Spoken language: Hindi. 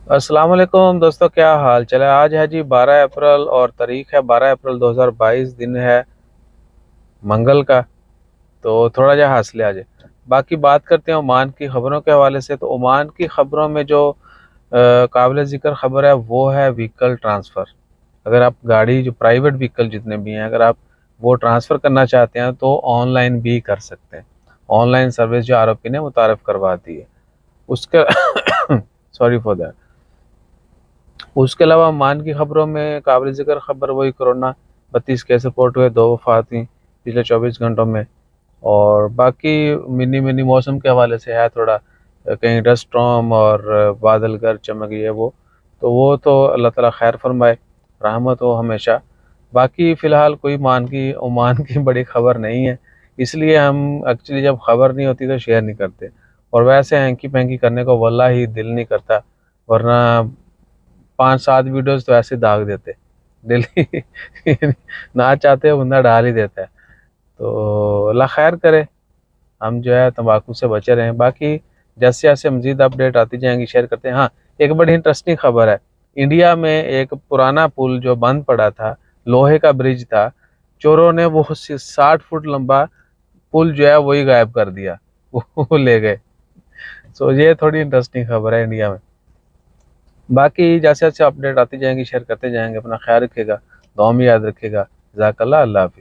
अस्सलाम वालेकुम दोस्तों, क्या हाल चल है। आज है जी 12 अप्रैल और तारीख है 12 अप्रैल 2022। दिन है मंगल का। तो थोड़ा जा हासिल आज है। बाकी बात करते हैं ओमान की खबरों के हवाले से। तो ओमान की खबरों में जो काबिल ज़िक्र खबर है वो है व्हीकल ट्रांसफ़र। अगर आप गाड़ी, जो प्राइवेट व्हीकल जितने भी हैं, अगर आप वो ट्रांसफ़र करना चाहते हैं तो ऑनलाइन भी कर सकते हैं। ऑनलाइन सर्विस जो आरओपी ने मुतारफ़ करवा दी है उसके सॉरी फॉर दैट। उसके अलावा ओमान की खबरों में काबिल ज़िक्र खबर वही कोरोना 32 केस रिपोर्ट हुए, 2 वफ़ात हुई पिछले 24 घंटों में। और बाकी मिनी मिनी मौसम के हवाले से है थोड़ा, कहीं डस्ट स्टॉर्म और बादल गर्द चमक ये वो तो अल्लाह ताला खैर फरमाए, रहमत हो हमेशा। बाकी फ़िलहाल कोई ओमान की बड़ी खबर नहीं है, इसलिए हम एक्चुअली जब खबर नहीं होती तो शेयर नहीं करते। और वैसे हैंकी पैंकी करने को वल्लाह ही दिल नहीं करता, वरना 5-7 वीडियोस तो ऐसे दाग देते डेली ना चाहते हो बंदा डाल ही देता है। तो अल्लाह खैर करे, हम जो है तंबाकू से बचे रहें। बाकी जैसे जैसे मजीद अपडेट आती जाएंगी शेयर करते हैं। हाँ, एक बड़ी इंटरेस्टिंग खबर है। इंडिया में एक पुराना पुल जो बंद पड़ा था, लोहे का ब्रिज था, चोरों ने वो 60 फुट लंबा पुल जो है वही गायब कर दिया वो ले गए। सो ये थोड़ी इंटरेस्टिंग खबर है इंडिया में। बाकी जैसे जैसे अपडेट आती जाएंगी शेयर करते जाएंगे। अपना ख्याल रखिएगा, दुआ में याद रखिएगा। जज़ाकल्लाह, अल्लाह हाफिज़।